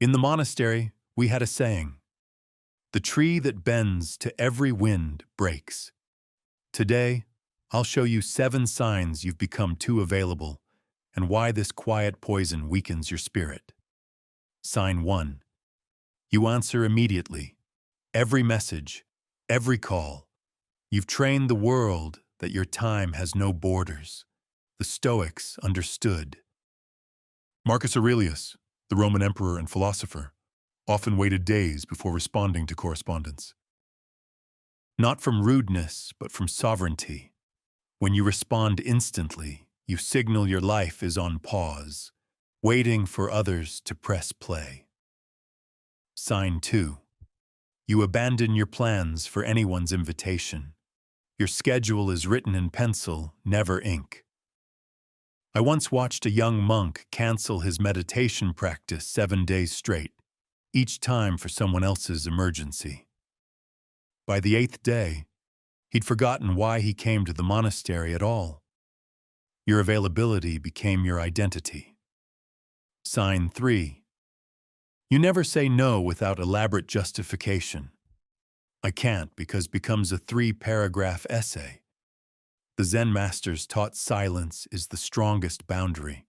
In the monastery, we had a saying, "The tree that bends to every wind breaks." Today, I'll show you 7 signs you've become too available and why this quiet poison weakens your spirit. Sign 1. You answer immediately. Every message, every call. You've trained the world that your time has no borders. The Stoics understood. Marcus Aurelius, the Roman emperor and philosopher, often waited days before responding to correspondence. Not from rudeness, but from sovereignty. When you respond instantly, you signal your life is on pause, waiting for others to press play. Sign 2. You abandon your plans for anyone's invitation. Your schedule is written in pencil, never ink. I once watched a young monk cancel his meditation practice 7 days straight, each time for someone else's emergency. By the 8th day, he'd forgotten why he came to the monastery at all. Your availability became your identity. Sign 3. You never say no without elaborate justification. "I can't" because becomes a 3-paragraph essay. The Zen masters taught silence is the strongest boundary.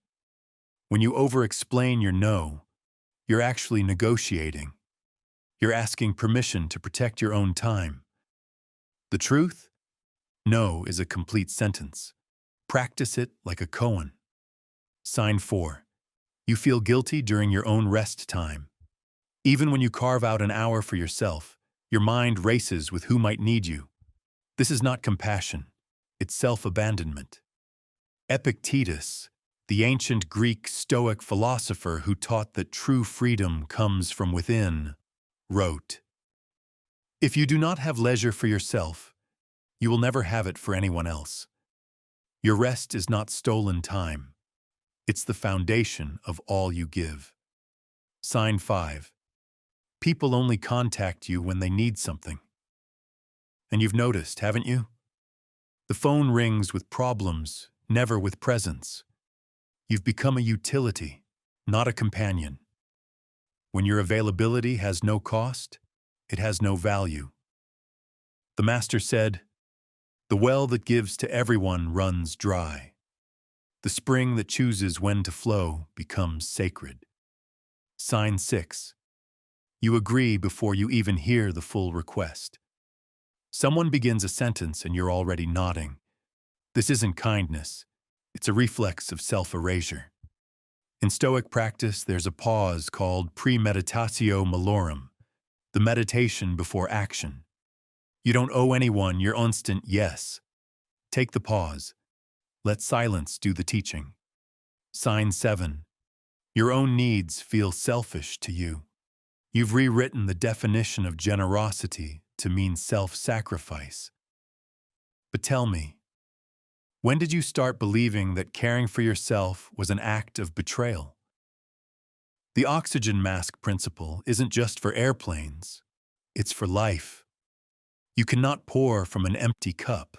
When you over-explain your no, you're actually negotiating. You're asking permission to protect your own time. The truth? No is a complete sentence. Practice it like a koan. Sign 4. You feel guilty during your own rest time. Even when you carve out an hour for yourself, your mind races with who might need you. This is not compassion. It's self-abandonment. Epictetus, the ancient Greek Stoic philosopher who taught that true freedom comes from within, wrote, "If you do not have leisure for yourself, you will never have it for anyone else. Your rest is not stolen time. It's the foundation of all you give." Sign 5. People only contact you when they need something. And you've noticed, haven't you? The phone rings with problems, never with presence. You've become a utility, not a companion. When your availability has no cost, it has no value. The master said, "The well that gives to everyone runs dry. The spring that chooses when to flow becomes sacred." Sign 6. You agree before you even hear the full request. Someone begins a sentence and you're already nodding. This isn't kindness. It's a reflex of self-erasure. In Stoic practice, there's a pause called premeditatio malorum, the meditation before action. You don't owe anyone your instant yes. Take the pause. Let silence do the teaching. Sign 7. Your own needs feel selfish to you. You've rewritten the definition of generosity to mean self-sacrifice. But tell me, when did you start believing that caring for yourself was an act of betrayal? The oxygen mask principle isn't just for airplanes. It's for life. You cannot pour from an empty cup,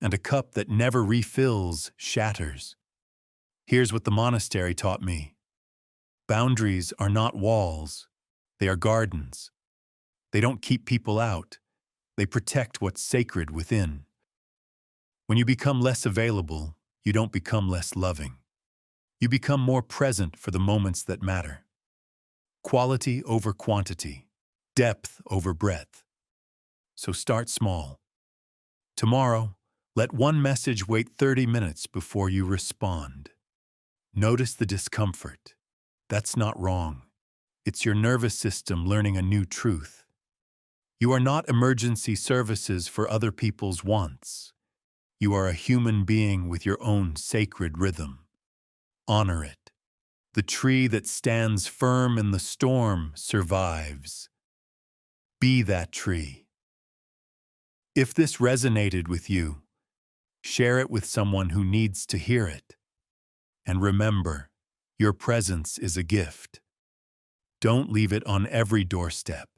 and a cup that never refills shatters. Here's what the monastery taught me. Boundaries are not walls. They are gardens. They don't keep people out. They protect what's sacred within. When you become less available, you don't become less loving. You become more present for the moments that matter. Quality over quantity, depth over breadth. So start small. Tomorrow, let one message wait 30 minutes before you respond. Notice the discomfort. That's not wrong. It's your nervous system learning a new truth. You are not emergency services for other people's wants. You are a human being with your own sacred rhythm. Honor it. The tree that stands firm in the storm survives. Be that tree. If this resonated with you, share it with someone who needs to hear it. And remember, your presence is a gift. Don't leave it on every doorstep.